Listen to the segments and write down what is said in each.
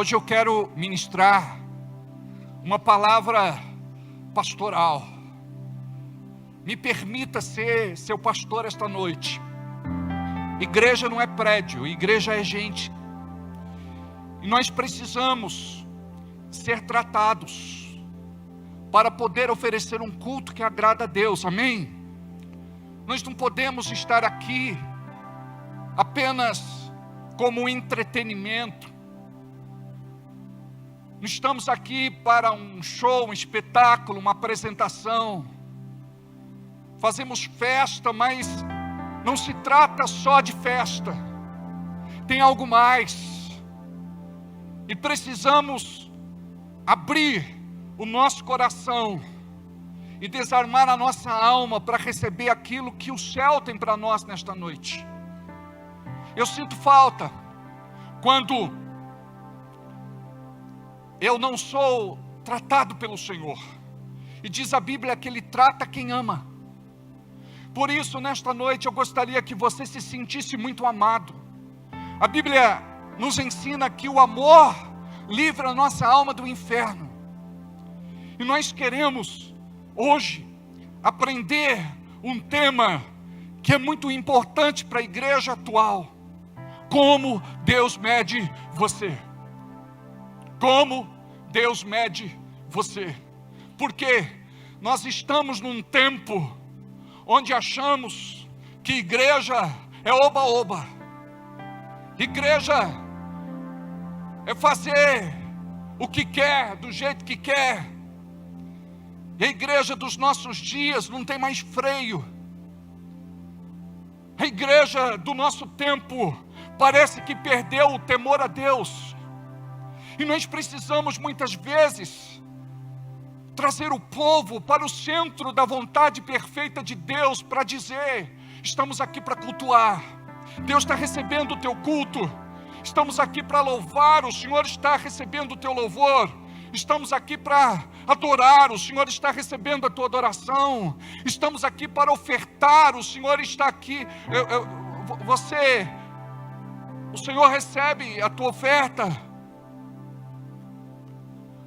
Hoje eu quero ministrar uma palavra pastoral. Me permita ser seu pastor esta noite. Igreja não é prédio, igreja é gente. E nós precisamos ser tratados para poder oferecer um culto que agrada a Deus, amém? Nós não podemos estar aqui apenas como um entretenimento. Não estamos aqui para um show, um espetáculo, uma apresentação. Fazemos festa, mas não se trata só de festa. Tem algo mais. E precisamos abrir o nosso coração e desarmar a nossa alma para receber aquilo que o céu tem para nós nesta noite. Eu sinto falta quando eu não sou tratado pelo Senhor. E diz a Bíblia que Ele trata quem ama. Por isso, nesta noite, eu gostaria que você se sentisse muito amado. A Bíblia nos ensina que o amor livra a nossa alma do inferno. E nós queremos, hoje, aprender um tema que é muito importante para a igreja atual. Como Deus mede você. Como Deus mede você. Porque nós estamos num tempo onde achamos que igreja é oba-oba. Igreja é fazer o que quer, do jeito que quer. E a igreja dos nossos dias não tem mais freio. A igreja do nosso tempo parece que perdeu o temor a Deus. E nós precisamos muitas vezes trazer o povo para o centro da vontade perfeita de Deus, para dizer: estamos aqui para cultuar. Deus está recebendo o teu culto. Estamos aqui para louvar, o Senhor está recebendo o teu louvor. Estamos aqui para adorar, o Senhor está recebendo a tua adoração. Estamos aqui para ofertar, o Senhor está aqui. O Senhor recebe a tua oferta.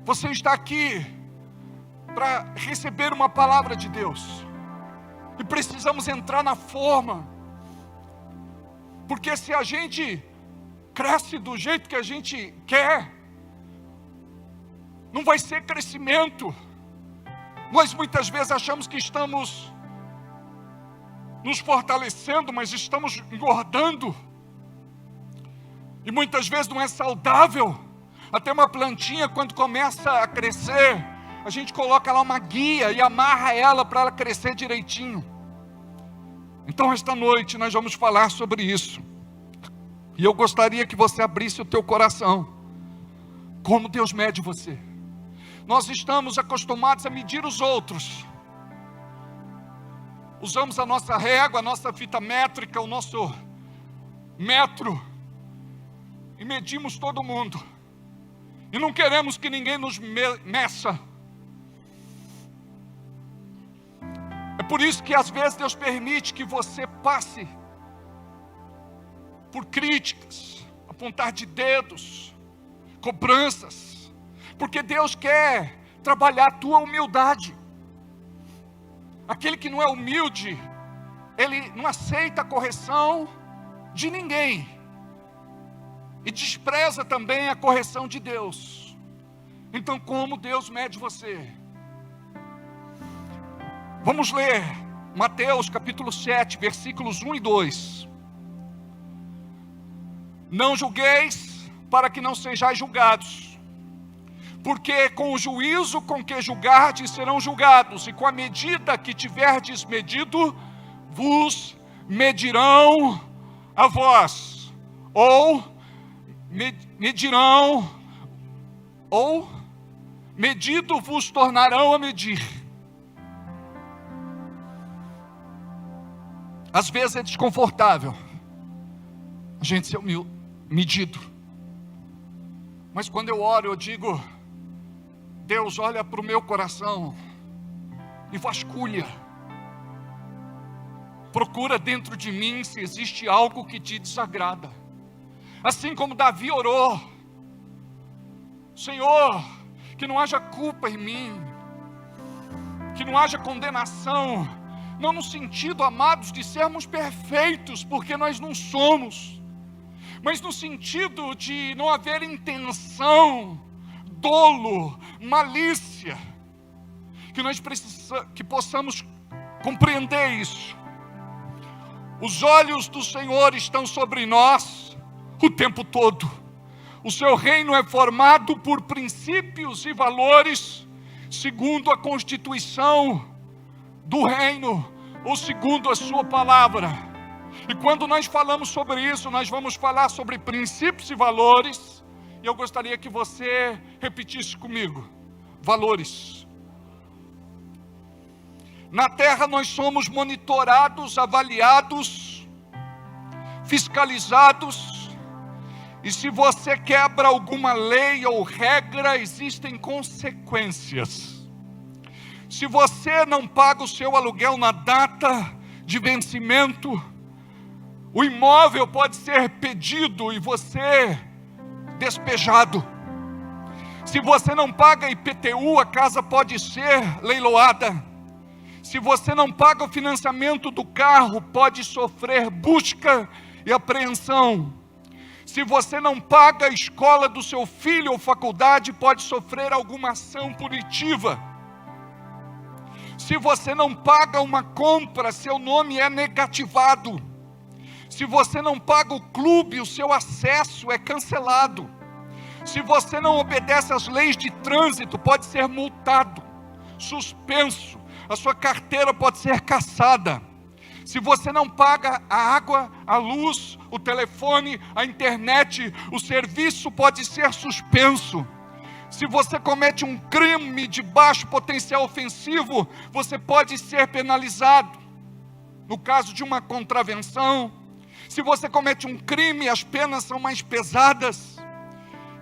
Você está aqui para receber uma palavra de Deus. E precisamos entrar na forma. Porque se a gente cresce do jeito que a gente quer, não vai ser crescimento. Nós muitas vezes achamos que estamos nos fortalecendo, mas estamos engordando. E muitas vezes não é saudável. Até uma plantinha, quando começa a crescer, a gente coloca lá uma guia e amarra ela para ela crescer direitinho. Então esta noite nós vamos falar sobre isso. E eu gostaria que você abrisse o teu coração. Como Deus mede você. Nós estamos acostumados a medir os outros. Usamos a nossa régua, a nossa fita métrica, o nosso metro. E medimos todo mundo. E não queremos que ninguém nos meça. É por isso que às vezes Deus permite que você passe por críticas, apontar de dedos, cobranças. Porque Deus quer trabalhar a tua humildade. Aquele que não é humilde, ele não aceita a correção de ninguém. E despreza também a correção de Deus. Então, como Deus mede você? Vamos ler Mateus capítulo 7, versículos 1 e 2. Não julgueis, para que não sejais julgados. Porque com o juízo com que julgardes serão julgados, e com a medida que tiverdes medido, vos medirão a vós. Ou medirão, ou medido vos tornarão a medir. Às vezes é desconfortável a gente ser medido. Mas quando eu oro, eu digo: Deus, olha para o meu coração e vasculha. Procura dentro de mim se existe algo que te desagrada. Assim como Davi orou, Senhor, que não haja culpa em mim, que não haja condenação, não no sentido, amados, de sermos perfeitos, porque nós não somos, mas no sentido de não haver intenção, dolo, malícia, que possamos compreender isso. Os olhos do Senhor estão sobre nós o tempo todo. O seu reino é formado por princípios e valores segundo a constituição do reino, ou segundo a sua palavra. E quando nós falamos sobre isso, nós vamos falar sobre princípios e valores. E eu gostaria que você repetisse comigo: valores. Na terra nós somos monitorados, avaliados, fiscalizados. E se você quebra alguma lei ou regra, existem consequências. Se você não paga o seu aluguel na data de vencimento, o imóvel pode ser pedido e você despejado. Se você não paga IPTU, a casa pode ser leiloada. Se você não paga o financiamento do carro, pode sofrer busca e apreensão. Se você não paga a escola do seu filho ou faculdade, pode sofrer alguma ação punitiva. Se você não paga uma compra, seu nome é negativado. Se você não paga o clube, o seu acesso é cancelado. Se você não obedece às leis de trânsito, pode ser multado, suspenso. A sua carteira pode ser cassada. Se você não paga a água, a luz, o telefone, a internet, o serviço pode ser suspenso. Se você comete um crime de baixo potencial ofensivo, você pode ser penalizado. No caso de uma contravenção, se você comete um crime, as penas são mais pesadas.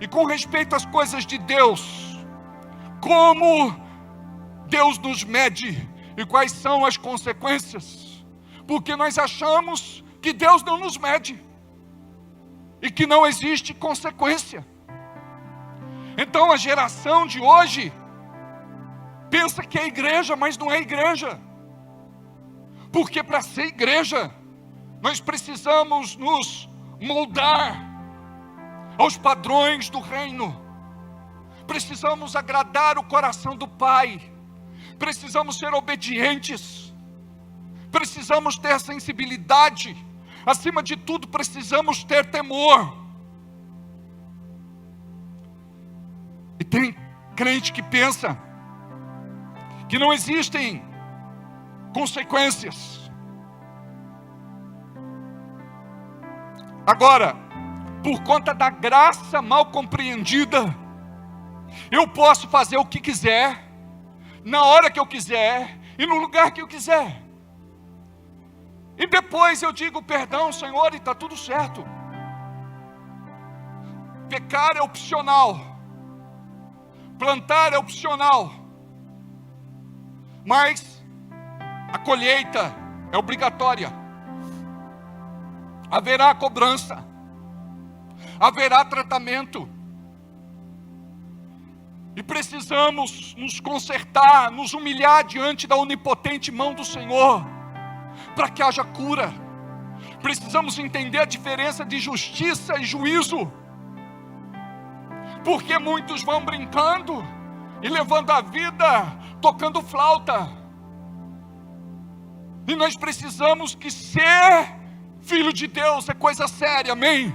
E com respeito às coisas de Deus, como Deus nos mede e quais são as consequências? Porque nós achamos que Deus não nos mede e que não existe consequência. Então a geração de hoje pensa que é igreja, mas não é igreja. Porque para ser igreja, nós precisamos nos moldar aos padrões do reino. Precisamos agradar o coração do Pai. Precisamos ser obedientes. Precisamos ter sensibilidade. Acima de tudo, precisamos ter temor. E tem crente que pensa que não existem consequências. Agora, por conta da graça mal compreendida, eu posso fazer o que quiser, na hora que eu quiser e no lugar que eu quiser. E depois eu digo perdão, Senhor, e está tudo certo. Pecar é opcional. Plantar é opcional. Mas a colheita é obrigatória. Haverá cobrança. Haverá tratamento. E precisamos nos consertar, nos humilhar diante da onipotente mão do Senhor, para que haja cura. Precisamos entender a diferença de justiça e juízo. Porque muitos vão brincando e levando a vida tocando flauta. E nós precisamos que ser filho de Deus é coisa séria, amém?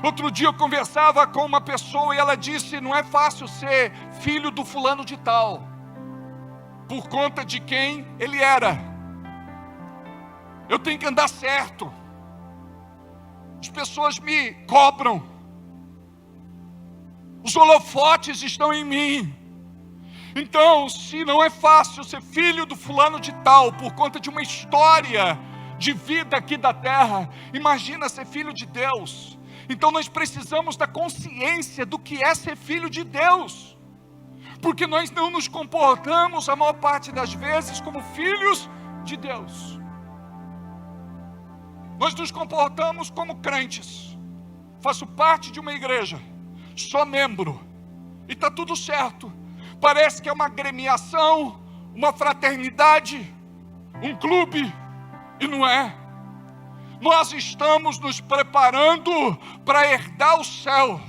Outro dia eu conversava com uma pessoa e ela disse: não é fácil ser filho do fulano de tal, por conta de quem ele era. Eu tenho que andar certo. As pessoas me cobram. Os holofotes estão em mim. Então, se não é fácil ser filho do fulano de tal, por conta de uma história de vida aqui da terra, imagina ser filho de Deus. Então nós precisamos da consciência do que é ser filho de Deus. Porque nós não nos comportamos, a maior parte das vezes, como filhos de Deus. Nós nos comportamos como crentes. Faço parte de uma igreja, sou membro, e está tudo certo. Parece que é uma agremiação, uma fraternidade, um clube, e não é. Nós estamos nos preparando para herdar o céu.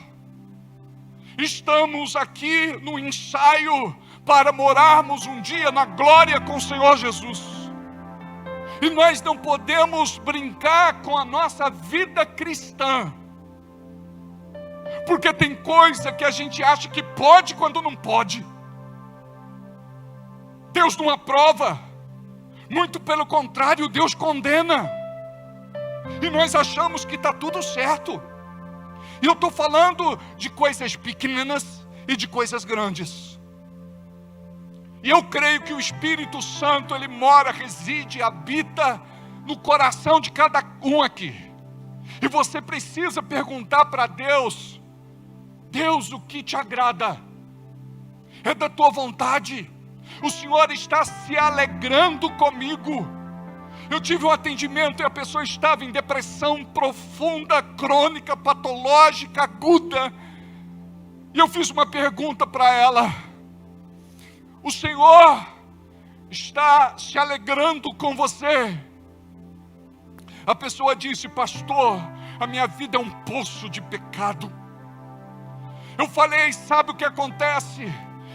Estamos aqui no ensaio para morarmos um dia na glória com o Senhor Jesus. E nós não podemos brincar com a nossa vida cristã, porque tem coisa que a gente acha que pode quando não pode. Deus não aprova, muito pelo contrário, Deus condena. E nós achamos que está tudo certo. E eu estou falando de coisas pequenas e de coisas grandes. E eu creio que o Espírito Santo, ele mora, reside, habita no coração de cada um aqui. E você precisa perguntar para Deus: Deus, o que te agrada? É da tua vontade? O Senhor está se alegrando comigo. Eu tive um atendimento e a pessoa estava em depressão profunda, crônica, patológica, aguda. E eu fiz uma pergunta para ela: o Senhor está se alegrando com você? A pessoa disse: pastor, a minha vida é um poço de pecado. Eu falei: sabe o que acontece?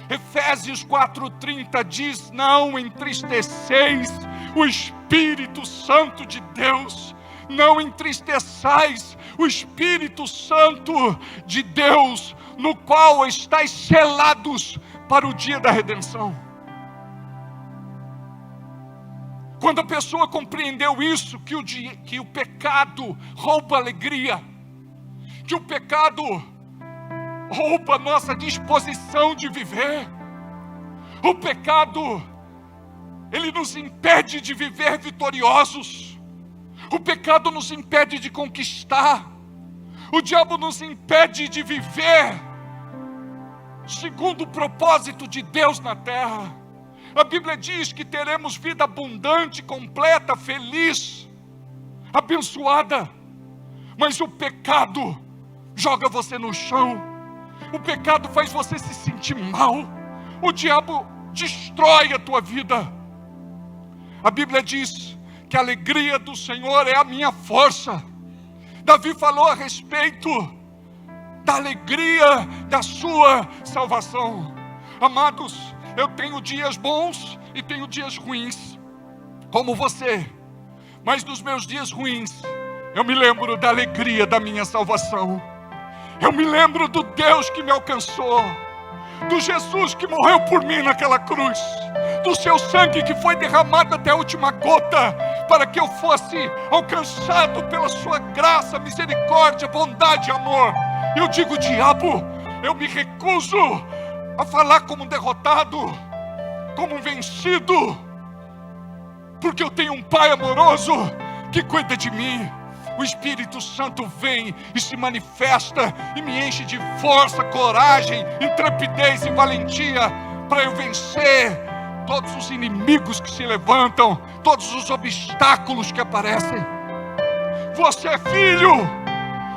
Efésios 4:30 diz: não entristeceis o Espírito Santo de Deus, não entristeçais o Espírito Santo de Deus, no qual estáis selados para o dia da redenção. Quando a pessoa compreendeu isso, que o pecado rouba a alegria, que o pecado rouba a nossa disposição de viver, o pecado, ele nos impede de viver vitoriosos, o pecado nos impede de conquistar, o diabo nos impede de viver segundo o propósito de Deus na terra. A Bíblia diz que teremos vida abundante, completa, feliz, abençoada, mas o pecado joga você no chão, o pecado faz você se sentir mal, o diabo destrói a tua vida. A Bíblia diz que a alegria do Senhor é a minha força. Davi falou a respeito da alegria da sua salvação. Amados, eu tenho dias bons e tenho dias ruins, como você, mas nos meus dias ruins, eu me lembro da alegria da minha salvação. Eu me lembro do Deus que me alcançou, do Jesus que morreu por mim naquela cruz, do seu sangue que foi derramado até a última gota, para que eu fosse alcançado pela sua graça, misericórdia, bondade e amor. Eu digo: diabo, eu me recuso a falar como um derrotado, como um vencido, porque eu tenho um Pai amoroso que cuida de mim. O Espírito Santo vem e se manifesta e me enche de força, coragem, intrepidez e valentia para eu vencer todos os inimigos que se levantam, todos os obstáculos que aparecem. Você é filho,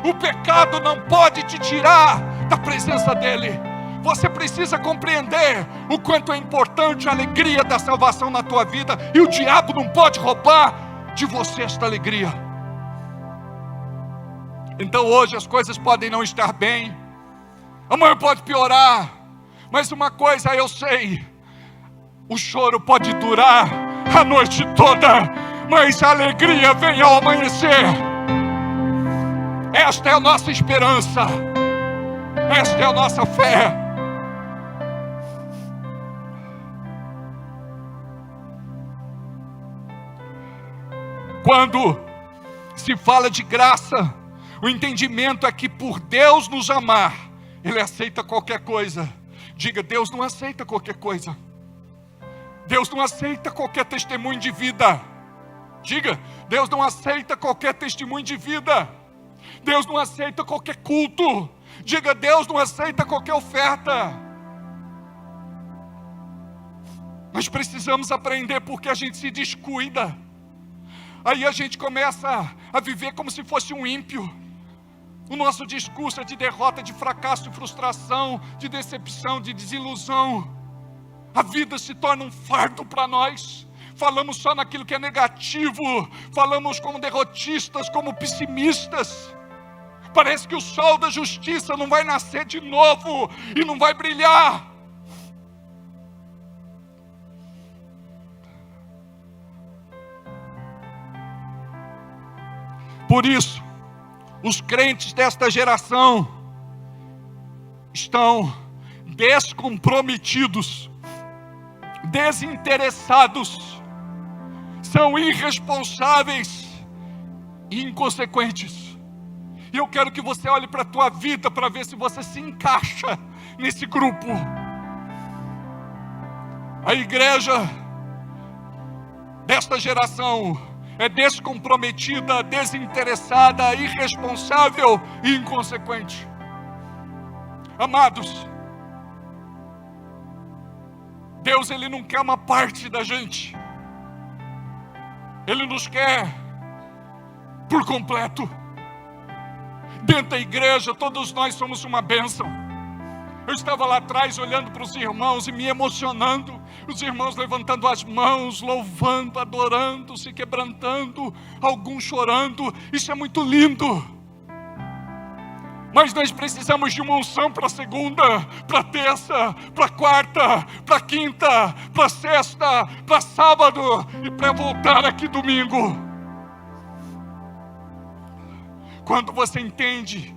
o pecado não pode te tirar da presença dele. Você precisa compreender o quanto é importante a alegria da salvação na tua vida, e o diabo não pode roubar de você esta alegria. Então hoje as coisas podem não estar bem, amanhã pode piorar, mas uma coisa eu sei: o choro pode durar a noite toda, mas a alegria vem ao amanhecer. Esta é a nossa esperança, esta é a nossa fé. Quando se fala de graça, o entendimento é que por Deus nos amar, Ele aceita qualquer coisa. Diga: Deus não aceita qualquer coisa. Deus não aceita qualquer testemunho de vida. Diga: Deus não aceita qualquer testemunho de vida. Deus não aceita qualquer culto. Diga: Deus não aceita qualquer oferta. Nós precisamos aprender, porque a gente se descuida. Aí a gente começa a viver como se fosse um ímpio. O nosso discurso é de derrota, de fracasso, de frustração, de decepção, de desilusão. A vida se torna um fardo para nós. Falamos só naquilo que é negativo. Falamos como derrotistas, como pessimistas. Parece que o sol da justiça não vai nascer de novo e não vai brilhar. Por isso, os crentes desta geração estão descomprometidos, desinteressados, são irresponsáveis e inconsequentes. E eu quero que você olhe para a tua vida para ver se você se encaixa nesse grupo. A igreja desta geração é descomprometida, desinteressada, irresponsável e inconsequente. Amados, Deus, Ele não quer uma parte da gente. Ele nos quer por completo. Dentro da igreja, todos nós somos uma bênção. Eu estava lá atrás olhando para os irmãos e me emocionando. Os irmãos levantando as mãos, louvando, adorando, se quebrantando, alguns chorando. Isso é muito lindo. Mas nós precisamos de uma unção para segunda, para terça, para quarta, para quinta, para sexta, para sábado e para voltar aqui domingo. Quando você entende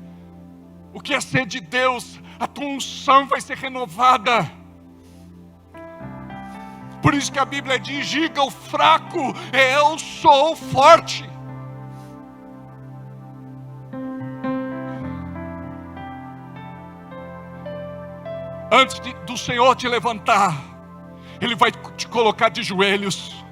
o que é ser de Deus, a tua unção vai ser renovada. Por isso que a Bíblia diz: diga o fraco, eu sou forte. Antes do Senhor te levantar, Ele vai te colocar de joelhos.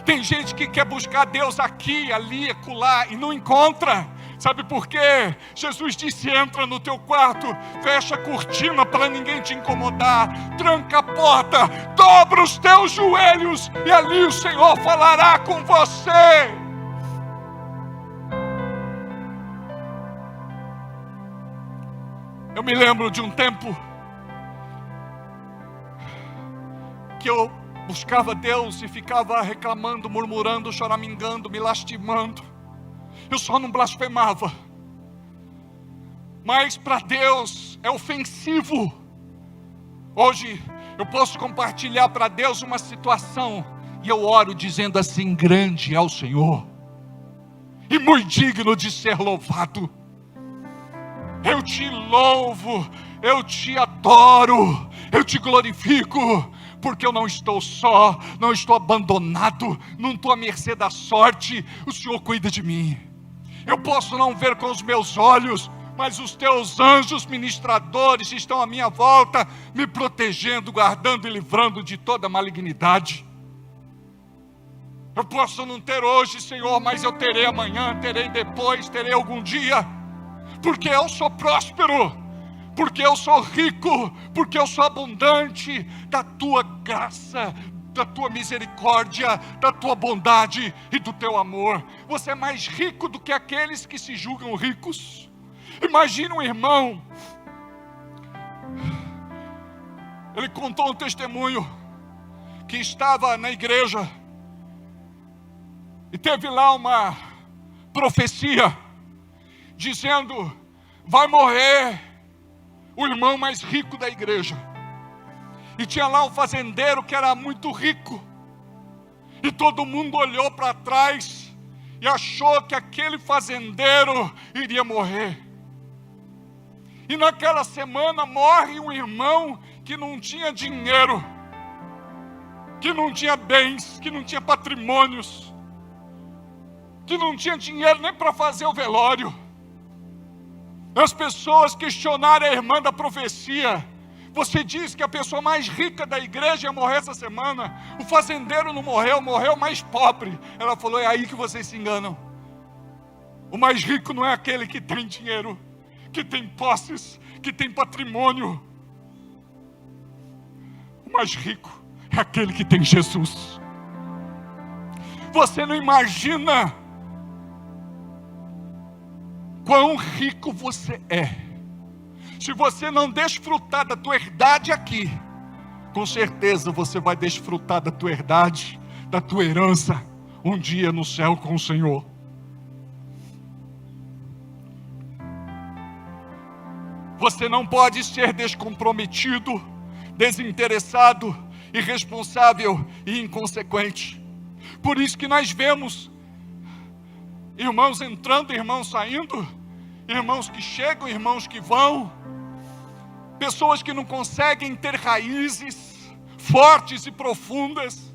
Tem gente que quer buscar Deus aqui, ali, acolá e não encontra. Sabe por quê? Jesus disse: entra no teu quarto, fecha a cortina para ninguém te incomodar, tranca a porta, dobra os teus joelhos e ali o Senhor falará com você. Eu me lembro de um tempo que eu buscava Deus e ficava reclamando, murmurando, choramingando, me lastimando. Eu só não blasfemava. Mas para Deus é ofensivo. Hoje eu posso compartilhar para Deus uma situação e eu oro dizendo assim: grande é o Senhor e muito digno de ser louvado. Eu te louvo, eu te adoro, eu te glorifico, porque eu não estou só, não estou abandonado, não estou à mercê da sorte. O Senhor cuida de mim. Eu posso não ver com os meus olhos, mas os teus anjos ministradores estão à minha volta, me protegendo, guardando e livrando de toda malignidade. Eu posso não ter hoje, Senhor, mas eu terei amanhã, terei depois, terei algum dia, porque eu sou próspero, porque eu sou rico, porque eu sou abundante da tua graça, da tua misericórdia, da tua bondade e do teu amor. Você é mais rico do que aqueles que se julgam ricos. Imagina um irmão, ele contou um testemunho que estava na igreja e teve lá uma profecia dizendo: vai morrer o irmão mais rico da igreja. E tinha lá um fazendeiro que era muito rico. E todo mundo olhou para trás e achou que aquele fazendeiro iria morrer. E naquela semana morre um irmão que não tinha dinheiro, que não tinha bens, que não tinha patrimônios, que não tinha dinheiro nem para fazer o velório. As pessoas questionaram a irmã da profecia: você diz que a pessoa mais rica da igreja ia morrer essa semana, o fazendeiro não morreu, morreu o mais pobre. Ela falou: é aí que vocês se enganam. O mais rico não é aquele que tem dinheiro, que tem posses, que tem patrimônio. O mais rico é aquele que tem Jesus. Você não imagina quão rico você é. Se você não desfrutar da tua herdade aqui, com certeza você vai desfrutar da tua herdade, da tua herança, um dia no céu com o Senhor. Você não pode ser descomprometido, desinteressado, irresponsável e inconsequente. Por isso que nós vemos irmãos entrando, irmãos saindo, irmãos que chegam, irmãos que vão, pessoas que não conseguem ter raízes fortes e profundas,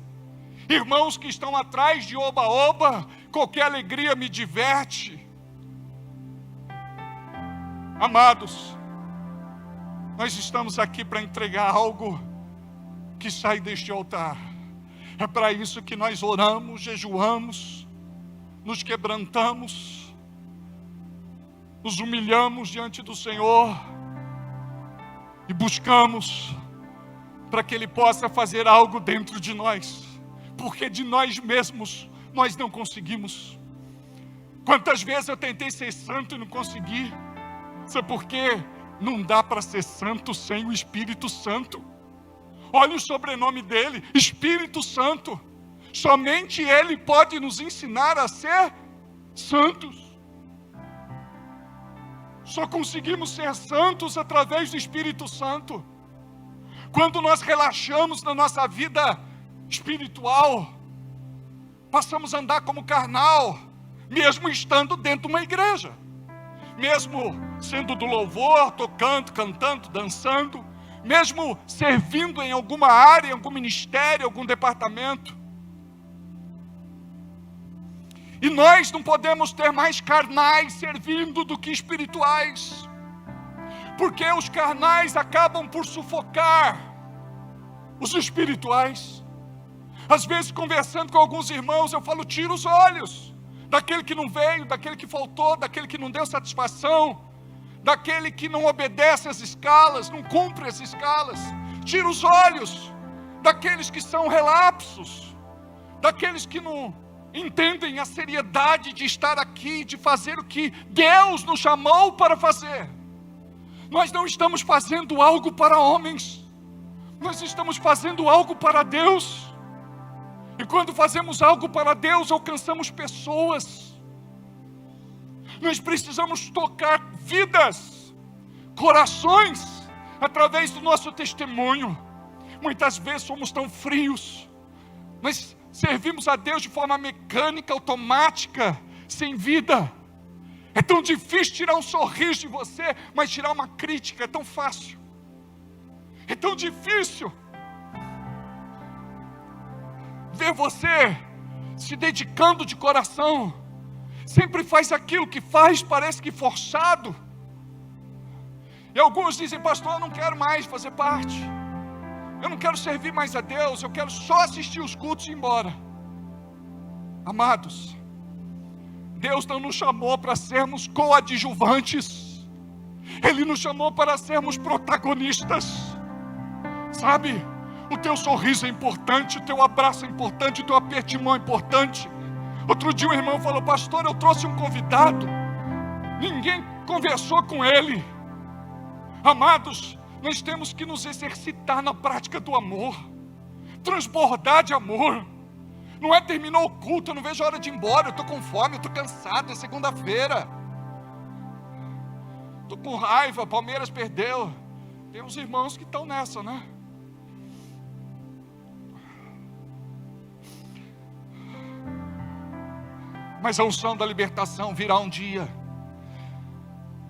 irmãos que estão atrás de oba-oba, qualquer alegria me diverte. Amados, nós estamos aqui para entregar algo que sai deste altar. É para isso que nós oramos, jejuamos, nos quebrantamos, nos humilhamos diante do Senhor e buscamos para que Ele possa fazer algo dentro de nós, porque de nós mesmos nós não conseguimos. Quantas vezes eu tentei ser santo e não consegui? Sabe por quê? Não dá para ser santo sem o Espírito Santo. Olha o sobrenome dele, Espírito Santo. Somente Ele pode nos ensinar a ser santos. Só conseguimos ser santos através do Espírito Santo. Quando nós relaxamos na nossa vida espiritual, passamos a andar como carnal, mesmo estando dentro de uma igreja, mesmo sendo do louvor, tocando, cantando, dançando, mesmo servindo em alguma área, em algum ministério, algum departamento. E nós não podemos ter mais carnais servindo do que espirituais, porque os carnais acabam por sufocar os espirituais. Às vezes, conversando com alguns irmãos, eu falo: tira os olhos daquele que não veio, daquele que faltou, daquele que não deu satisfação, daquele que não obedece às escalas, não cumpre as escalas. Tira os olhos daqueles que são relapsos, daqueles que não entendem a seriedade de estar aqui, de fazer o que Deus nos chamou para fazer. Nós não estamos fazendo algo para homens, nós estamos fazendo algo para Deus. E quando fazemos algo para Deus, alcançamos pessoas. Nós precisamos tocar vidas, corações, através do nosso testemunho. Muitas vezes somos tão frios, nós servimos a Deus de forma mecânica, automática, sem vida. É tão difícil tirar um sorriso de você, mas tirar uma crítica é tão fácil. É tão difícil ver você se dedicando de coração. Sempre faz aquilo que faz, parece que forçado. E alguns dizem: pastor, eu não quero mais fazer parte, eu não quero servir mais a Deus, eu quero só assistir os cultos e ir embora. Amados, Deus não nos chamou para sermos coadjuvantes, Ele nos chamou para sermos protagonistas. Sabe, o teu sorriso é importante, o teu abraço é importante, o teu aperto de mão é importante. Outro dia um irmão falou: pastor, eu trouxe um convidado, ninguém conversou com ele. Amados, nós temos que nos exercitar na prática do amor, transbordar de amor. Não é terminou o culto, eu não vejo a hora de ir embora, eu estou com fome, eu estou cansado, é segunda-feira, estou com raiva, Palmeiras perdeu. Tem uns irmãos que estão nessa, né? Mas a unção da libertação virá um dia,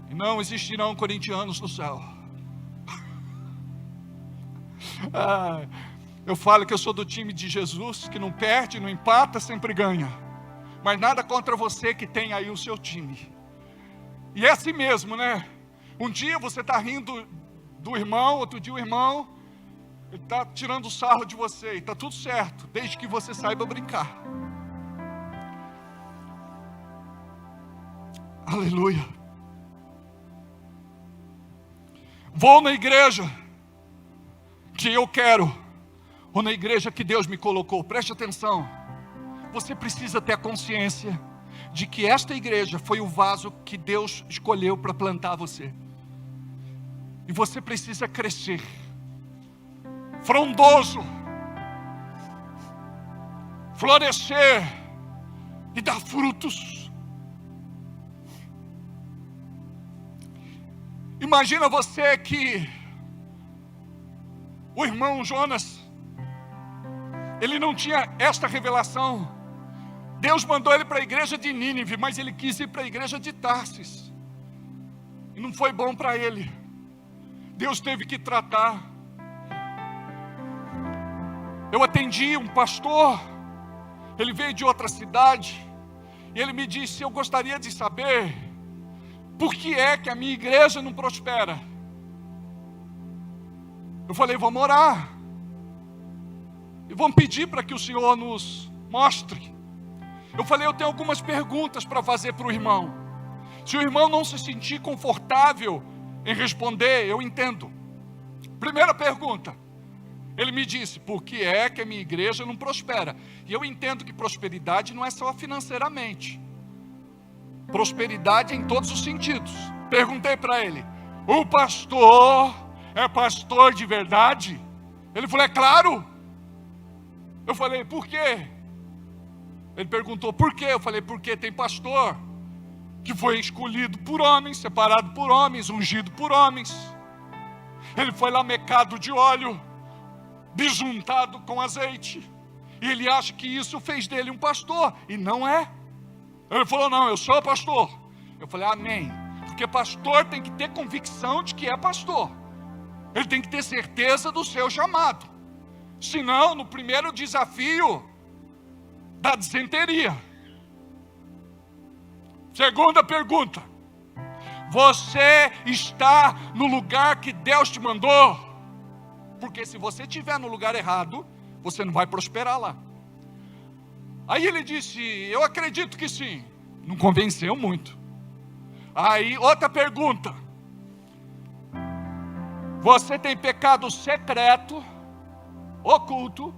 e não existirão corintianos no céu. Eu falo que eu sou do time de Jesus, que não perde, não empata, sempre ganha. Mas nada contra você que tem aí o seu time. E é assim mesmo, né? Um dia você está rindo do irmão, outro dia o irmão ele está tirando sarro de você, e está tudo certo, desde que você saiba brincar. Aleluia. Vou na igreja que eu quero, ou na igreja que Deus me colocou. Preste atenção. Você precisa ter a consciência de que esta igreja foi o vaso que Deus escolheu para plantar você. E você precisa crescer, frondoso, florescer e dar frutos. Imagina você que o irmão Jonas, ele não tinha esta revelação. Deus mandou ele para a igreja de Nínive, mas ele quis ir para a igreja de Tarsis. E não foi bom para ele. Deus teve que tratar. Eu atendi um pastor, ele veio de outra cidade, e ele me disse: eu gostaria de saber por que é que a minha igreja não prospera. Eu falei: vamos orar, e vamos pedir para que o Senhor nos mostre. Eu falei: eu tenho algumas perguntas para fazer para o irmão. Se o irmão não se sentir confortável em responder, eu entendo. Primeira pergunta, ele me disse: por que é que a minha igreja não prospera? E eu entendo que prosperidade não é só financeiramente, prosperidade em todos os sentidos. Perguntei para ele: o pastor é pastor de verdade? Ele falou: é claro. Eu falei: por quê? Ele perguntou: por quê? Eu falei: porque tem pastor que foi escolhido por homens, separado por homens, ungido por homens. Ele foi lamecado de óleo, besuntado com azeite, e ele acha que isso fez dele um pastor, e não é. Ele falou: não, eu sou pastor. Eu falei: amém. Porque pastor tem que ter convicção de que é pastor. Ele tem que ter certeza do seu chamado. Senão, no primeiro desafio, dá disenteria. Segunda pergunta: você está no lugar que Deus te mandou? Porque se você estiver no lugar errado, você não vai prosperar lá. Aí ele disse: eu acredito que sim. Não convenceu muito. Aí outra pergunta: você tem pecado secreto, oculto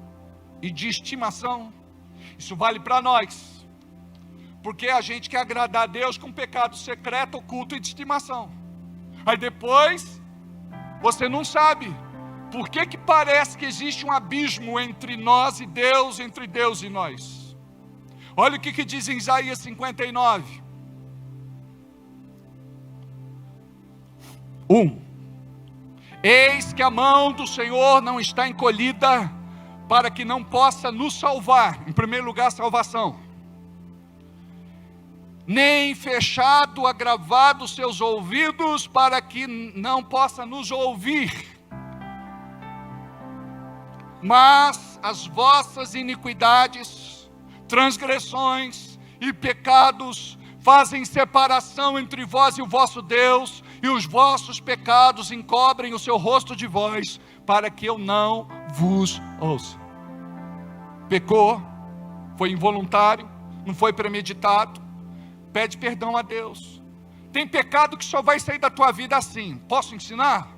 e de estimação? Isso vale para nós, porque a gente quer agradar a Deus com pecado secreto, oculto e de estimação. Aí depois, você não sabe por que parece que existe um abismo entre nós e Deus, entre Deus e nós. Olha o que diz em Isaías 59. 1. Eis que a mão do Senhor não está encolhida, para que não possa nos salvar. Em primeiro lugar, salvação. Nem fechado, agravado seus ouvidos, para que não possa nos ouvir. Mas as vossas iniquidades, transgressões e pecados fazem separação entre vós e o vosso Deus, e os vossos pecados encobrem o seu rosto de vós, para que eu não vos ouça. Pecou, foi involuntário, não foi premeditado, pede perdão a Deus. Tem pecado que só vai sair da tua vida assim. Posso ensinar?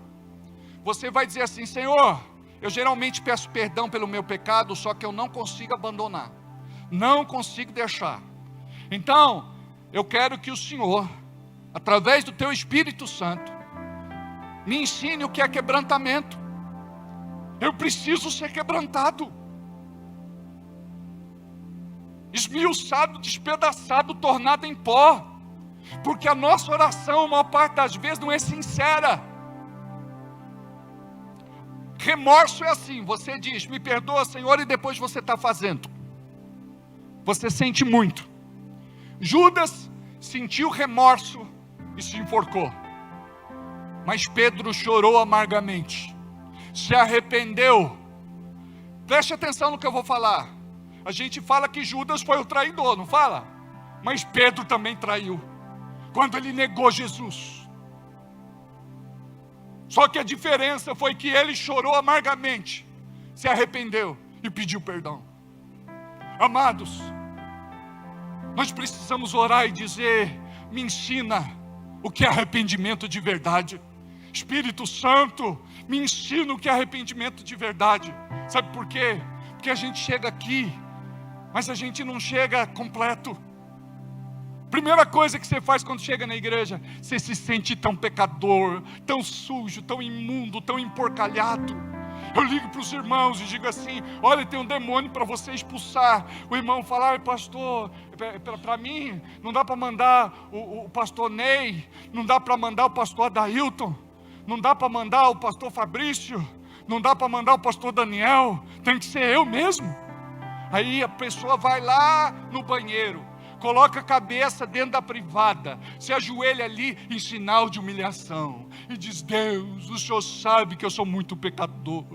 Você vai dizer assim: Senhor, eu geralmente peço perdão pelo meu pecado, só que eu não consigo abandonar, não consigo deixar. Então, eu quero que o Senhor, através do teu Espírito Santo, me ensine o que é quebrantamento. Eu preciso ser quebrantado, esmiuçado, despedaçado, tornado em pó, porque a nossa oração, a maior parte das vezes, não é sincera. Remorso é assim: você diz, me perdoa, Senhor, e depois você está fazendo. Você sente muito. Judas sentiu remorso e se enforcou, mas Pedro chorou amargamente, se arrependeu. Preste atenção no que eu vou falar. A gente fala que Judas foi o traidor, não fala? Mas Pedro também traiu, quando ele negou Jesus. Só que a diferença foi que ele chorou amargamente, se arrependeu e pediu perdão. Amados, nós precisamos orar e dizer: me ensina o que é arrependimento de verdade. Espírito Santo, me ensina o que é arrependimento de verdade. Sabe por quê? Porque a gente chega aqui, mas a gente não chega completo. Primeira coisa que você faz quando chega na igreja, você se sente tão pecador, tão sujo, tão imundo, tão emporcalhado. Eu ligo para os irmãos e digo assim: olha, tem um demônio para você expulsar. O irmão fala: pastor, para mim não dá para mandar o pastor Ney, não dá para mandar o pastor Adailton, não dá para mandar o pastor Fabrício, não dá para mandar o pastor Daniel, tem que ser eu mesmo. Aí a pessoa vai lá no banheiro, coloca a cabeça dentro da privada, se ajoelha ali em sinal de humilhação e diz: Deus, o Senhor sabe que eu sou muito pecador,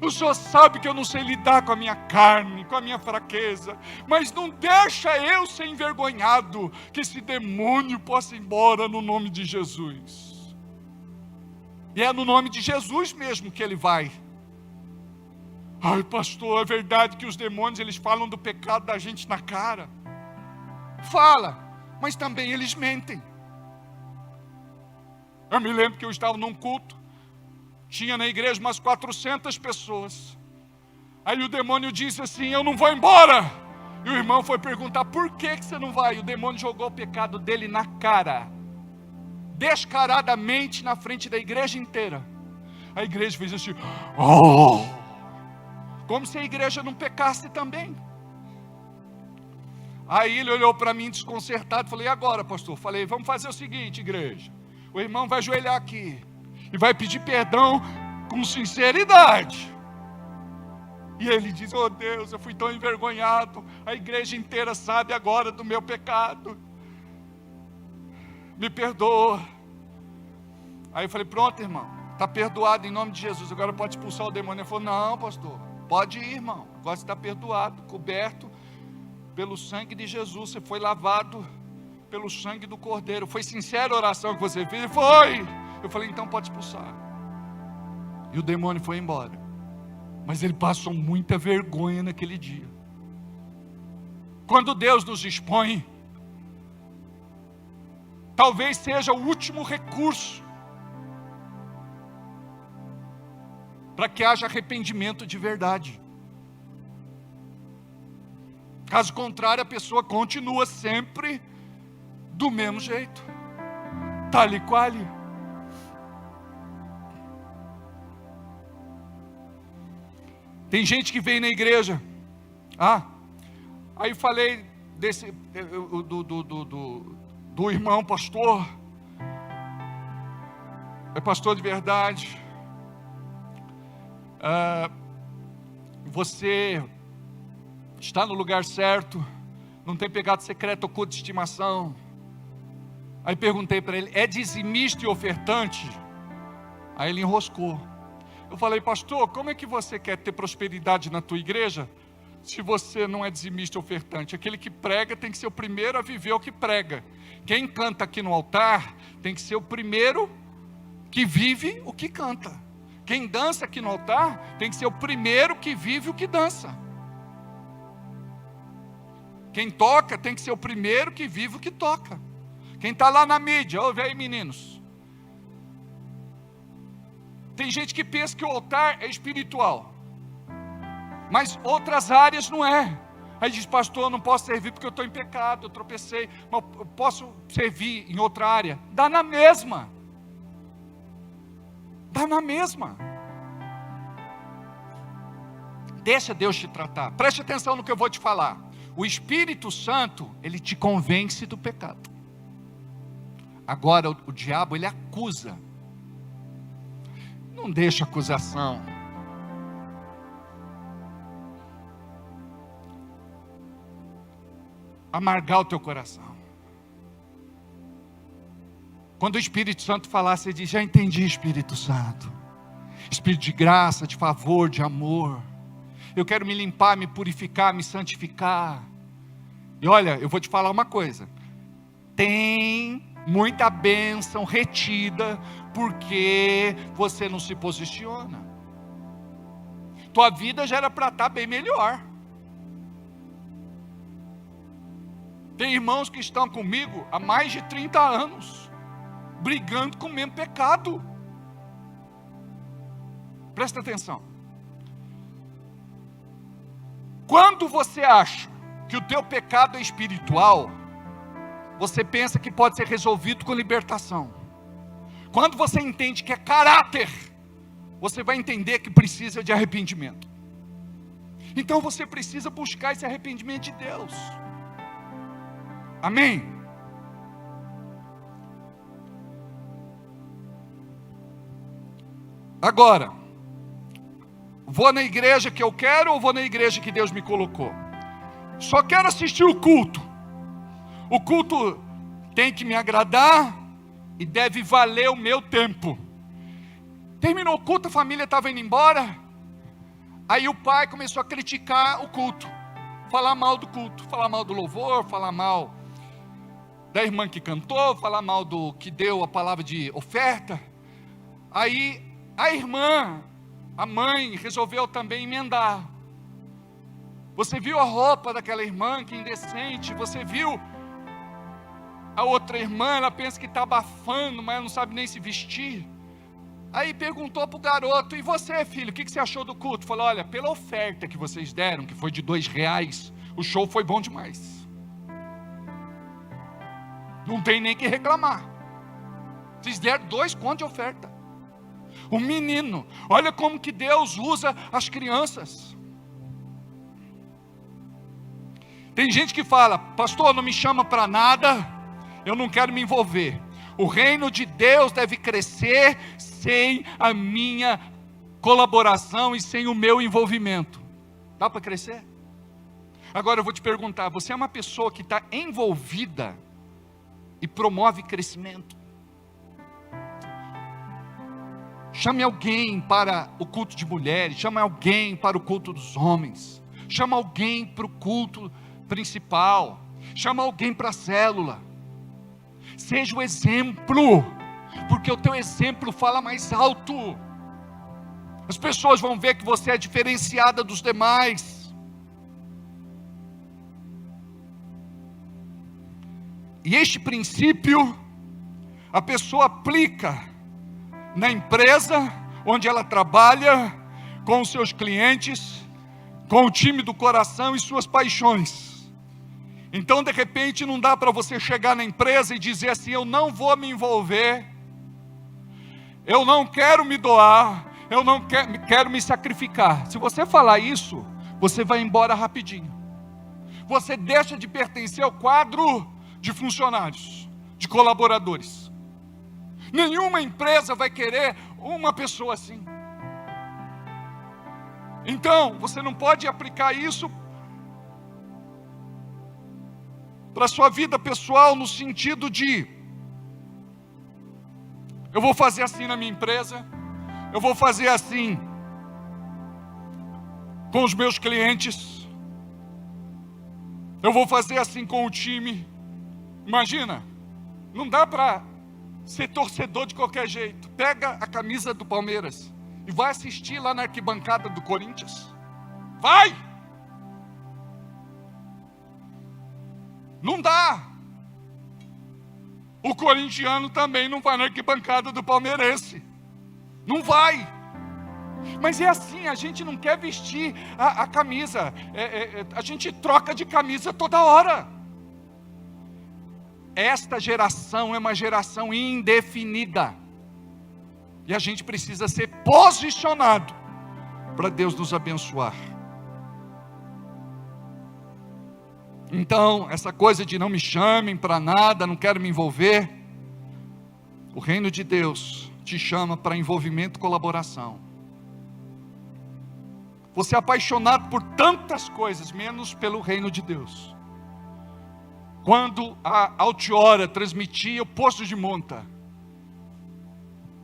o Senhor sabe que eu não sei lidar com a minha carne, com a minha fraqueza, mas não deixa eu ser envergonhado, que esse demônio possa ir embora no nome de Jesus. E é no nome de Jesus mesmo que ele vai. Ai, pastor, é verdade que os demônios, eles falam do pecado da gente na cara. Fala, mas também eles mentem. Eu me lembro que eu estava num culto, tinha na igreja umas 400 pessoas. Aí o demônio disse assim: eu não vou embora. E o irmão foi perguntar: por que você não vai? E o demônio jogou o pecado dele na cara, descaradamente, na frente da igreja inteira. A igreja fez assim: oh! Como se a igreja não pecasse também. Aí ele olhou para mim desconcertado, falei: e agora, pastor? Falei: vamos fazer o seguinte, igreja, o irmão vai ajoelhar aqui e vai pedir perdão com sinceridade. E ele diz: oh Deus, eu fui tão envergonhado, a igreja inteira sabe agora do meu pecado, me perdoa. Aí eu falei: pronto, irmão, está perdoado em nome de Jesus, agora pode expulsar o demônio. Ele falou: não, pastor, pode ir, irmão, agora você está perdoado, coberto pelo sangue de Jesus, você foi lavado pelo sangue do Cordeiro. Foi sincera a oração que você fez? Foi. Eu falei: então pode expulsar. E o demônio foi embora. Mas ele passou muita vergonha naquele dia. Quando Deus nos expõe, talvez seja o último recurso para que haja arrependimento de verdade. Caso contrário, a pessoa continua sempre do mesmo jeito, tal e qual. Tem gente que vem na igreja. Aí falei desse do irmão pastor. É pastor de verdade. Você está no lugar certo, não tem pecado secreto, oculto de estimação. Aí perguntei para ele: é dizimista e ofertante? Aí ele enroscou. Eu falei: pastor, como é que você quer ter prosperidade na tua igreja, se você não é dizimista e ofertante? Aquele que prega tem que ser o primeiro a viver o que prega. Quem canta aqui no altar tem que ser o primeiro que vive o que canta. Quem dança aqui no altar tem que ser o primeiro que vive o que dança. Quem toca tem que ser o primeiro que vive o que toca. Quem está lá na mídia, ouve aí, meninos. Tem gente que pensa que o altar é espiritual, mas outras áreas não é. Aí diz: pastor, eu não posso servir porque eu estou em pecado, eu tropecei, mas eu posso servir em outra área? Dá na mesma. Dá na mesma. Deixa Deus te tratar. Preste atenção no que eu vou te falar. O Espírito Santo, ele te convence do pecado. Agora o diabo, ele acusa. Não deixa acusação. amargar o teu coração. Quando o Espírito Santo falar, você diz: já entendi, Espírito Santo. Espírito de graça, de favor, de amor. Eu quero me limpar, me purificar, me santificar. E olha, eu vou te falar uma coisa. Tem muita bênção retida, porque você não se posiciona. Tua vida já era para estar bem melhor. Tem irmãos que estão comigo há mais de 30 anos, brigando com o mesmo pecado. Presta atenção. Quando você acha que o teu pecado é espiritual, você pensa que pode ser resolvido com libertação. Quando você entende que é caráter, você vai entender que precisa de arrependimento. Então você precisa buscar esse arrependimento de Deus. Amém? Agora, vou na igreja que eu quero ou vou na igreja que Deus me colocou? Só quero assistir o culto. O culto tem que me agradar e deve valer o meu tempo. Terminou o culto, a família estava indo embora. Aí o pai começou a criticar o culto, falar mal do culto, falar mal do louvor, falar mal da irmã que cantou, falar mal do que deu a palavra de oferta. Aí a irmã, a mãe, resolveu também emendar. Você viu a roupa daquela irmã, que indecente. Você viu a outra irmã, ela pensa que está abafando, mas não sabe nem se vestir. Aí perguntou para o garoto: e você, filho, o que você achou do culto? Falou: olha, pela oferta que vocês deram, que foi de R$2, o show foi bom demais. Não tem nem que reclamar. Vocês deram 2 contos de oferta. O menino, olha como que Deus usa as crianças. Tem gente que fala: pastor, não me chama para nada, eu não quero me envolver. O reino de Deus deve crescer sem a minha colaboração e sem o meu envolvimento. Dá para crescer? Agora eu vou te perguntar: você é uma pessoa que está envolvida e promove crescimento? Chame alguém para o culto de mulheres, chame alguém para o culto dos homens, chame alguém para o culto principal, chame alguém para a célula. Seja o exemplo, porque o teu exemplo fala mais alto. As pessoas vão ver que você é diferenciada dos demais. E este princípio a pessoa aplica na empresa onde ela trabalha, com os seus clientes, com o time do coração e suas paixões. Então, de repente, não dá para você chegar na empresa e dizer assim: eu não vou me envolver, eu não quero me doar, eu não quero me sacrificar. Se você falar isso, você vai embora rapidinho. Você deixa de pertencer ao quadro de funcionários, de colaboradores. Nenhuma empresa vai querer uma pessoa assim. Então, você não pode aplicar isso para a sua vida pessoal, no sentido de: eu vou fazer assim na minha empresa, eu vou fazer assim com os meus clientes, eu vou fazer assim com o time. Imagina, não dá para ser torcedor de qualquer jeito. Pega a camisa do Palmeiras e vai assistir lá na arquibancada do Corinthians. Vai! Não dá. O corintiano também não vai na arquibancada do palmeirense. Não vai. Mas é assim, a gente não quer vestir a camisa. A gente troca de camisa toda hora. Esta geração é uma geração indefinida. E a gente precisa ser posicionado para Deus nos abençoar. Então, essa coisa de não me chamem para nada, não quero me envolver. O reino de Deus te chama para envolvimento e colaboração. Você é apaixonado por tantas coisas, menos pelo reino de Deus. Quando a Altiora transmitia o Poço de Monta,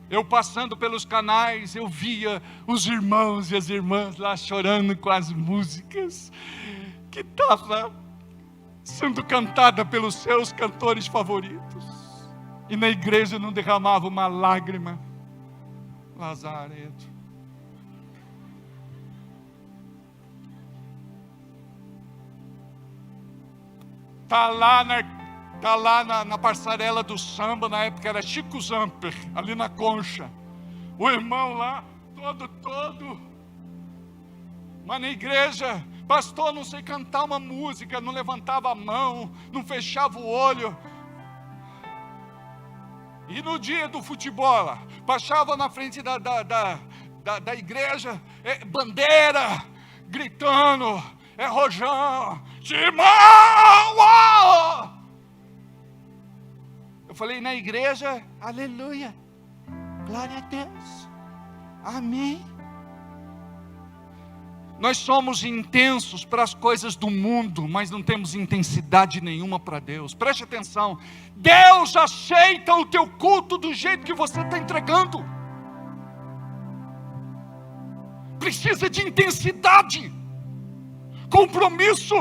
eu passando pelos canais, eu via os irmãos e as irmãs lá chorando com as músicas que estavam sendo cantada pelos seus cantores favoritos. E na igreja não derramava uma lágrima. Lazareto. Está lá na passarela do samba, na época era Chico Zamper, ali na Concha. O irmão lá, todo. Mas na igreja, pastor, não sei cantar uma música, não levantava a mão, não fechava o olho. E no dia do futebol, passava na frente da igreja, bandeira, gritando, rojão, Timão! Eu falei, na igreja, aleluia, glória a Deus, amém. Nós somos intensos para as coisas do mundo, mas não temos intensidade nenhuma para Deus. Preste atenção, Deus aceita o teu culto do jeito que você está entregando. Precisa de intensidade, compromisso,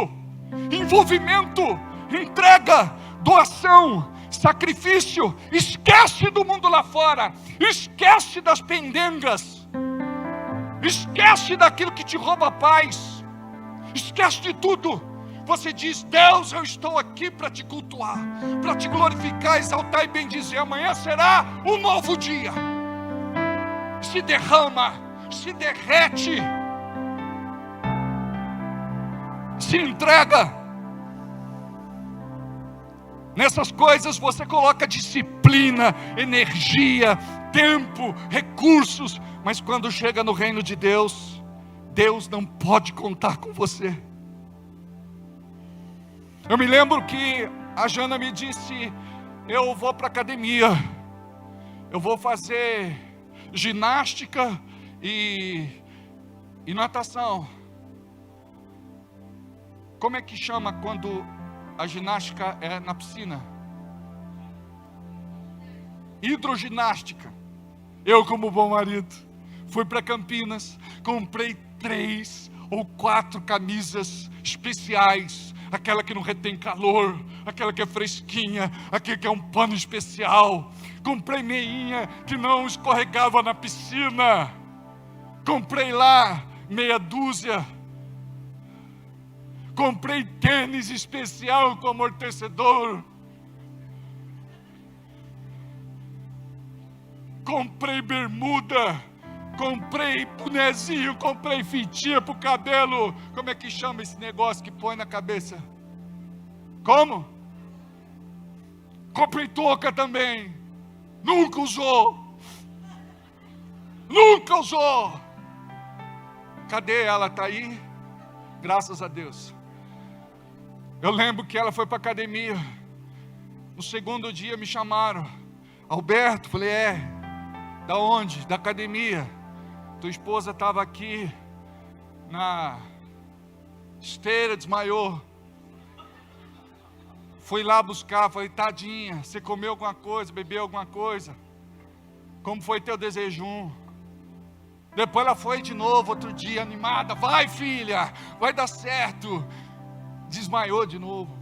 envolvimento, entrega, doação, sacrifício. Esquece do mundo lá fora, esquece das pendengas, esquece daquilo que te rouba a paz, esquece de tudo. Você diz, Deus, eu estou aqui para te cultuar, para te glorificar, exaltar e bendizer. Amanhã será um novo dia. Se derrama, se derrete, se entrega. Nessas coisas você coloca disciplina, energia, tempo, recursos, mas quando chega no reino de Deus, Deus não pode contar com você. Eu me lembro que a Jana me disse, eu vou para a academia, eu vou fazer ginástica e natação. Como é que chama quando a ginástica é na piscina? Hidroginástica. Eu, como bom marido, fui para Campinas, comprei 3 ou 4 camisas especiais, aquela que não retém calor, aquela que é fresquinha, aquele que é um pano especial. Comprei meinha que não escorregava na piscina. Comprei lá meia dúzia. Comprei tênis especial com amortecedor. Comprei bermuda. Comprei bonezinho. Comprei fitinha pro cabelo. Como é que chama esse negócio que põe na cabeça? Como? Comprei touca também. Nunca usou. Nunca usou. Cadê ela? Está aí? Graças a Deus. Eu lembro que ela foi para a academia. No segundo dia me chamaram. Alberto, falei, da onde? Da academia. Tua esposa estava aqui na esteira, desmaiou. Fui lá buscar, falei, tadinha, você comeu alguma coisa, bebeu alguma coisa? Como foi teu desejum? Depois ela foi de novo, outro dia, animada, vai filha, vai dar certo. Desmaiou de novo.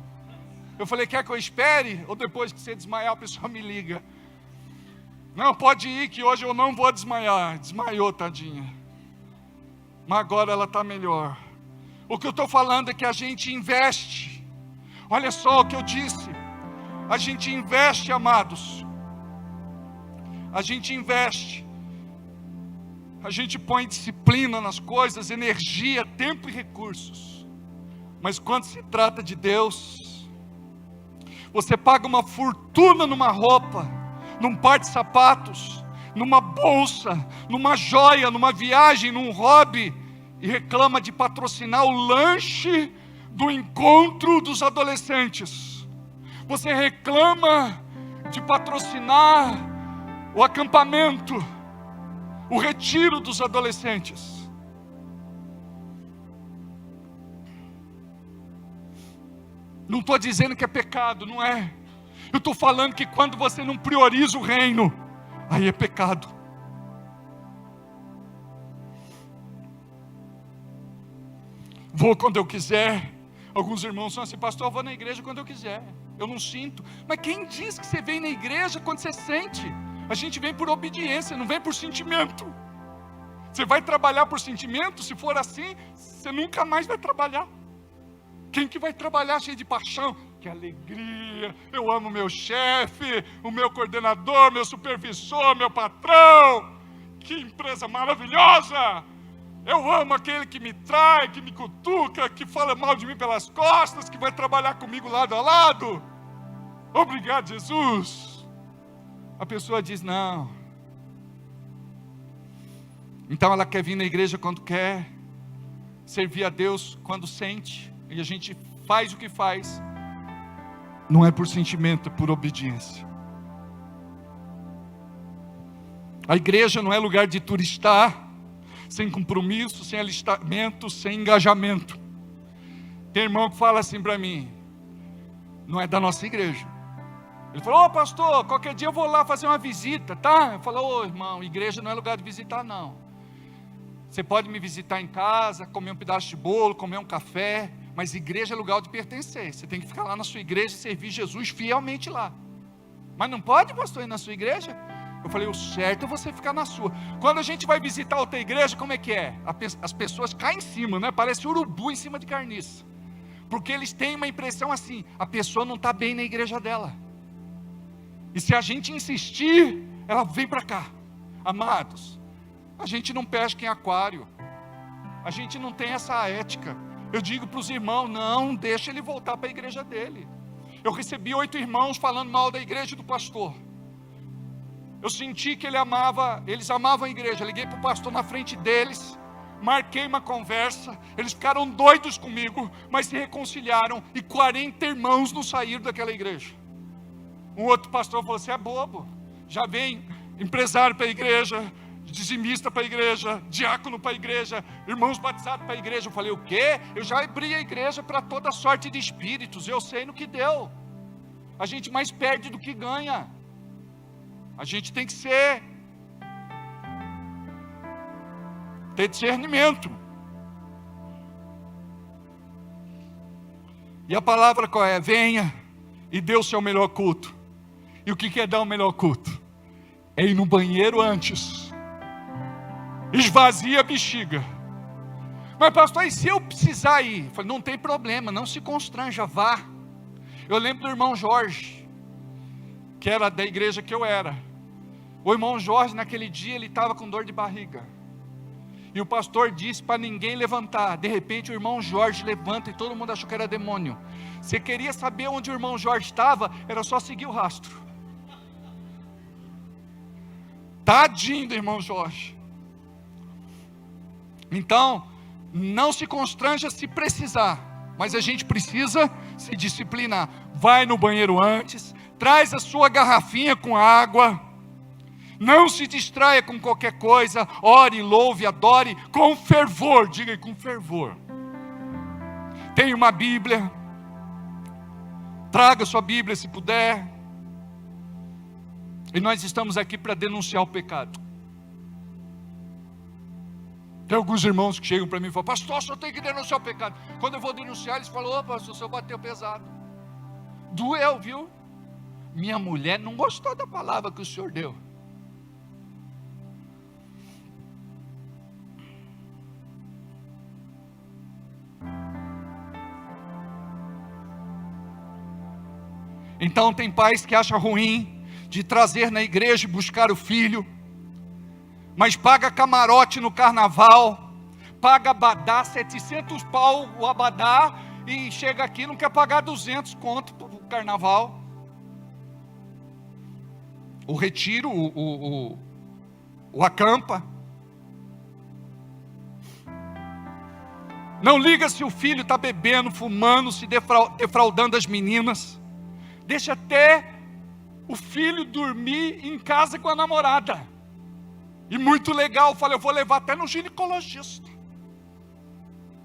Eu falei, quer que eu espere? Ou depois que você desmaiar, a pessoa me liga. Não, pode ir que hoje eu não vou desmaiar. Desmaiou, tadinha. Mas agora ela está melhor. O que eu estou falando é que a gente investe. Olha só o que eu disse. A gente investe, amados. A gente investe. A gente põe disciplina nas coisas, energia, tempo e recursos. Mas quando se trata de Deus, você paga uma fortuna numa roupa, num par de sapatos, numa bolsa, numa joia, numa viagem, num hobby, e reclama de patrocinar o lanche do encontro dos adolescentes. Você reclama de patrocinar o acampamento, o retiro dos adolescentes. Não estou dizendo que é pecado, não é. Eu estou falando que quando você não prioriza o reino, aí é pecado. Vou quando eu quiser. Alguns irmãos são assim, pastor, eu vou na igreja quando eu quiser. Eu não sinto. Mas quem diz que você vem na igreja quando você sente? A gente vem por obediência, não vem por sentimento. Você vai trabalhar por sentimento? Se for assim, você nunca mais vai trabalhar. Quem que vai trabalhar cheio de paixão? Que alegria, eu amo meu chefe, o meu coordenador, meu supervisor, meu patrão. Que empresa maravilhosa! Eu amo aquele que me trai, que me cutuca, que fala mal de mim pelas costas, que vai trabalhar comigo lado a lado. Obrigado, Jesus. A pessoa diz: não. Então ela quer vir na igreja quando quer, servir a Deus quando sente, e a gente faz o que faz. Não é por sentimento, é por obediência. A igreja não é lugar de turistar, sem compromisso, sem alistamento, sem engajamento. Tem irmão que fala assim para mim: não é da nossa igreja. Ele falou: ô pastor, qualquer dia eu vou lá fazer uma visita, tá? Eu falo: ô irmão, igreja não é lugar de visitar não. Você pode me visitar em casa, comer um pedaço de bolo, comer um café, mas igreja é lugar de pertencer. Você tem que ficar lá na sua igreja e servir Jesus fielmente lá. Mas não pode, pastor, ir na sua igreja? Eu falei: o certo é você ficar na sua. Quando a gente vai visitar outra igreja, como é que é? As pessoas caem em cima, né? Parece urubu em cima de carniça. Porque eles têm uma impressão assim: a pessoa não está bem na igreja dela. E se a gente insistir, ela vem para cá. Amados, a gente não pesca em aquário. A gente não tem essa ética. Eu digo para os irmãos: não deixa ele voltar para a igreja dele. Eu recebi 8 irmãos falando mal da igreja do pastor. Eu senti que eles amavam a igreja. Liguei para o pastor na frente deles, marquei uma conversa. Eles ficaram doidos comigo, mas se reconciliaram, e 40 irmãos não saíram daquela igreja. Um outro pastor falou: você é bobo, já vem empresário para a igreja, dizimista para a igreja, diácono para a igreja, irmãos batizados para a igreja. Eu falei: o quê? Eu já abri a igreja para toda sorte de espíritos, eu sei no que deu. A gente mais perde do que ganha. A gente tem que ter discernimento. E a palavra qual é? Venha e dê o seu melhor culto. E o que é dar o melhor culto? É ir no banheiro antes. Esvazia a bexiga. Mas pastor, e se eu precisar ir? Eu falei: não tem problema, não se constranja, vá. Eu lembro do irmão Jorge, que era da igreja que eu era. O irmão Jorge, naquele dia, ele estava com dor de barriga. E o pastor disse para ninguém levantar. De repente o irmão Jorge levanta e todo mundo achou que era demônio. Você queria saber onde o irmão Jorge estava? Era só seguir o rastro. Tadinho do irmão Jorge. Então, não se constranja se precisar, mas a gente precisa se disciplinar. Vai no banheiro antes, traz a sua garrafinha com água. Não se distraia com qualquer coisa. Ore, louve, adore com fervor. Diga aí, com fervor. Tenha uma Bíblia. Traga sua Bíblia se puder. E nós estamos aqui para denunciar o pecado. Tem alguns irmãos que chegam para mim e falam: pastor, só tem que denunciar o pecado. Quando eu vou denunciar, eles falam: ô pastor, o senhor bateu pesado. Doeu, viu? Minha mulher não gostou da palavra que o senhor deu. Então tem pais que acham ruim de trazer na igreja e buscar o filho, mas paga camarote no carnaval, paga abadá, 700 pau o abadá, e chega aqui e não quer pagar 200 conto para o carnaval. O retiro, o acampa. Não liga se o filho está bebendo, fumando, se defraudando as meninas. Deixa até o filho dormir em casa com a namorada. E muito legal, eu falei: eu vou levar até no ginecologista.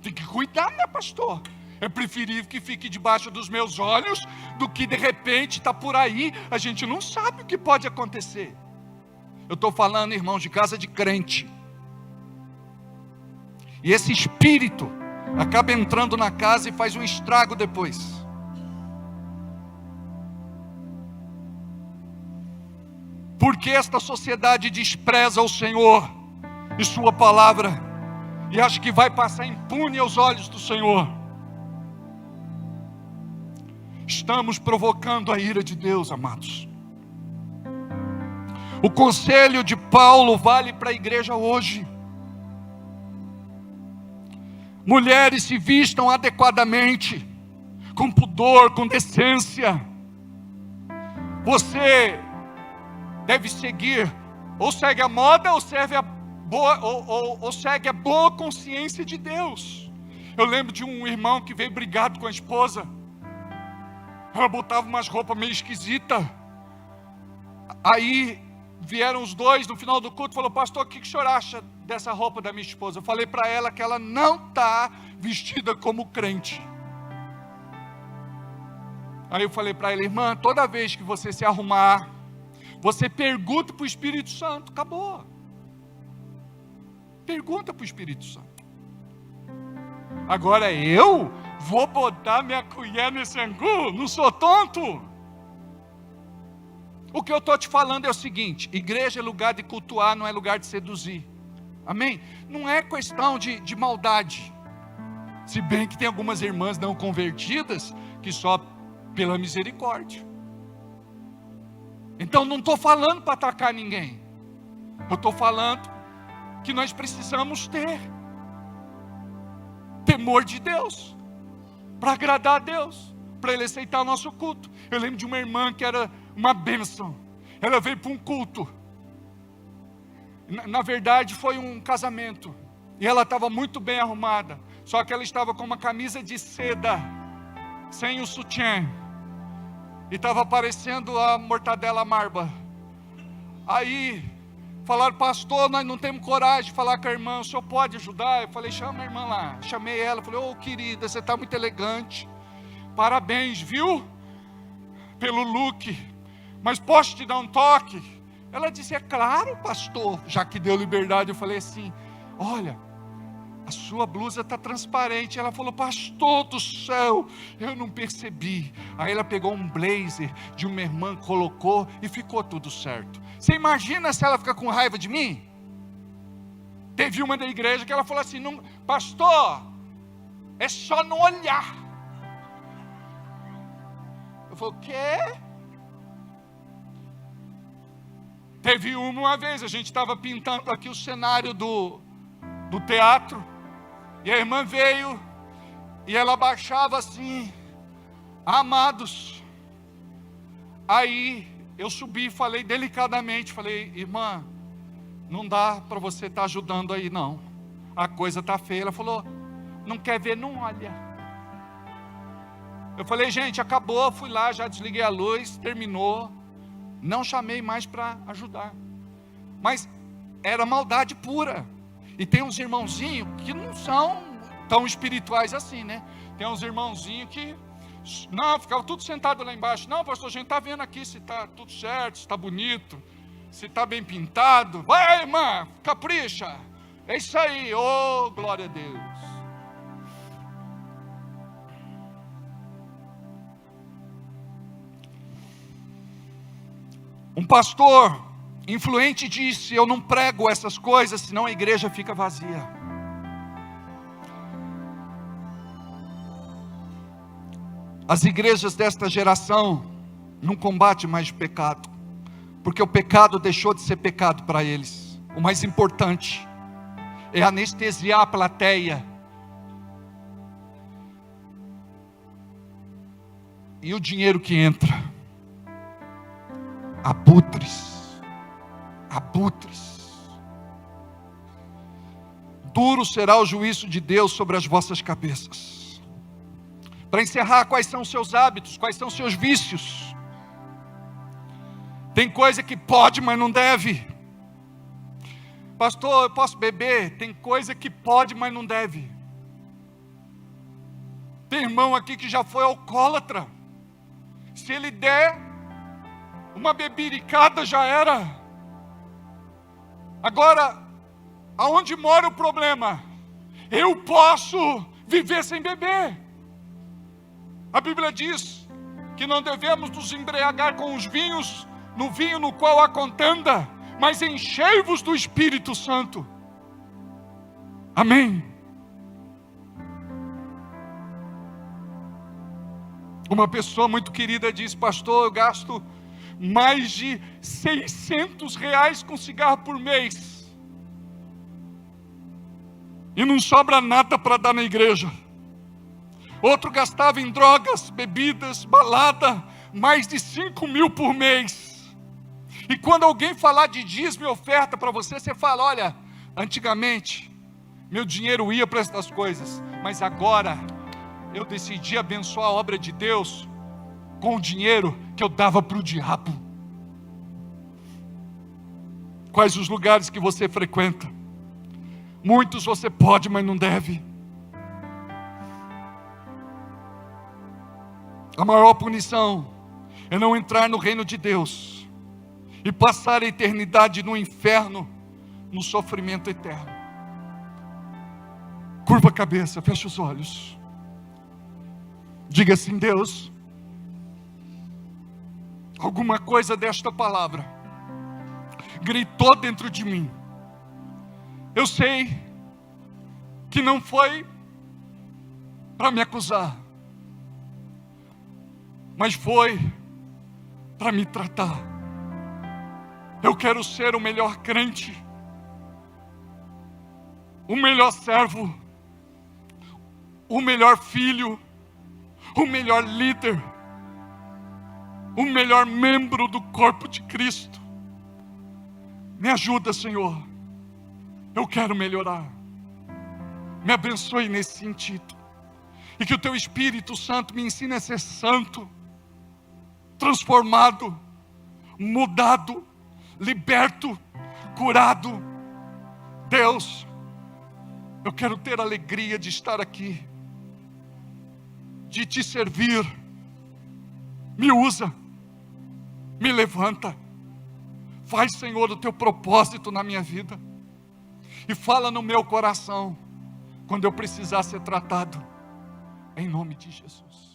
Tem que cuidar, né, pastor? É preferível que fique debaixo dos meus olhos do que de repente está por aí. A gente não sabe o que pode acontecer. Eu estou falando, irmãos, de casa de crente. E esse espírito acaba entrando na casa e faz um estrago depois. Porque esta sociedade despreza o Senhor e sua palavra, e acha que vai passar impune aos olhos do Senhor. Estamos provocando a ira de Deus, amados. O conselho de Paulo vale para a igreja hoje. Mulheres, se vistam adequadamente, com pudor, com decência. Você deve seguir, ou segue a moda, ou segue a boa, ou segue a boa consciência de Deus. Eu lembro de um irmão que veio brigado com a esposa. Ela botava umas roupas meio esquisitas. Aí vieram os dois no final do culto e falou: pastor, o que o senhor acha dessa roupa da minha esposa? Eu falei para ela que ela não está vestida como crente. Aí eu falei para ela: irmã, toda vez que você se arrumar, você pergunta para o Espírito Santo. Acabou. Pergunta para o Espírito Santo. Agora eu vou botar minha colher nesse angu? Não sou tonto. O que eu estou te falando é o seguinte: igreja é lugar de cultuar, não é lugar de seduzir. Amém? Não é questão de maldade. Se bem que tem algumas irmãs não convertidas que só pela misericórdia. Então não estou falando para atacar ninguém. Eu estou falando que nós precisamos ter temor de Deus, para agradar a Deus, para Ele aceitar o nosso culto. Eu lembro de uma irmã que era uma bênção. Ela veio para um culto. Na verdade foi um casamento. E ela estava muito bem arrumada. Só que ela estava com uma camisa de seda, sem o sutiã. E estava parecendo a mortadela marba. Aí falaram: pastor, nós não temos coragem de falar com a irmã, o senhor pode ajudar? Eu falei: chama a irmã lá. Chamei ela, falei: ô querida, você está muito elegante. Parabéns, viu? Pelo look. Mas posso te dar um toque? Ela disse: é claro, pastor. Já que deu liberdade, eu falei assim: olha, a sua blusa está transparente. Ela falou: pastor do céu, eu não percebi. Aí ela pegou um blazer de uma irmã, colocou e ficou tudo certo. Você imagina se ela fica com raiva de mim? Teve uma da igreja que ela falou assim: não, pastor, é só não olhar. Eu falei: o quê? Teve uma vez, a gente estava pintando aqui o cenário do teatro, e a irmã veio, e ela baixava assim: amados. Aí eu subi e falei delicadamente, falei: irmã, não dá para você estar ajudando aí não, a coisa está feia. Ela falou: não quer ver, não olha. Eu falei: gente, acabou. Fui lá, já desliguei a luz, terminou. Não chamei mais para ajudar. Mas era maldade pura. E tem uns irmãozinhos que não são tão espirituais assim, né? Tem uns irmãozinhos que não, ficava tudo sentado lá embaixo. Não, pastor, a gente está vendo aqui se está tudo certo, se está bonito, se está bem pintado. Vai, irmã, capricha. É isso aí, oh, glória a Deus. Um pastor influente disse: eu não prego essas coisas, senão a igreja fica vazia. As igrejas desta geração não combatem mais o pecado, porque o pecado deixou de ser pecado para eles. O mais importante é anestesiar a plateia. E o dinheiro que entra. Abutres. Duro será o juízo de Deus sobre as vossas cabeças. Para encerrar, quais são os seus hábitos? Quais são os seus vícios? Tem coisa que pode, mas não deve. Pastor, eu posso beber? Tem coisa que pode, mas não deve. Tem irmão aqui que já foi alcoólatra. Se ele der uma bebiricada, já era. Agora, aonde mora o problema? Eu posso viver sem beber. A Bíblia diz que não devemos nos embriagar com os vinhos, no vinho no qual há contenda, mas enchei-vos do Espírito Santo. Amém. Uma pessoa muito querida disse: pastor, eu gasto mais de R$600 com cigarro por mês, e não sobra nada para dar na igreja. Outro gastava em drogas, bebidas, balada, mais de 5 mil por mês, E quando alguém falar de dízimo e oferta para você, você fala: olha, antigamente meu dinheiro ia para essas coisas, mas agora eu decidi abençoar a obra de Deus com o dinheiro que eu dava para o diabo. Quais os lugares que você frequenta? Muitos você pode, mas não deve. A maior punição é não entrar no reino de Deus e passar a eternidade no inferno, no sofrimento eterno. Curva a cabeça, fecha os olhos. Diga assim: Deus, alguma coisa desta palavra gritou dentro de mim. Eu sei que não foi para me acusar, mas foi para me tratar. Eu quero ser o melhor crente, o melhor servo, o melhor filho, o melhor líder, o melhor membro do corpo de Cristo. Me ajuda, Senhor. Eu quero melhorar. Me abençoe nesse sentido. E que o Teu Espírito Santo me ensine a ser santo, transformado, mudado, liberto, curado. Deus, eu quero ter a alegria de estar aqui, de Te servir. Me usa, me levanta. Faz, Senhor, o Teu propósito na minha vida. E fala no meu coração, quando eu precisar ser tratado, em nome de Jesus.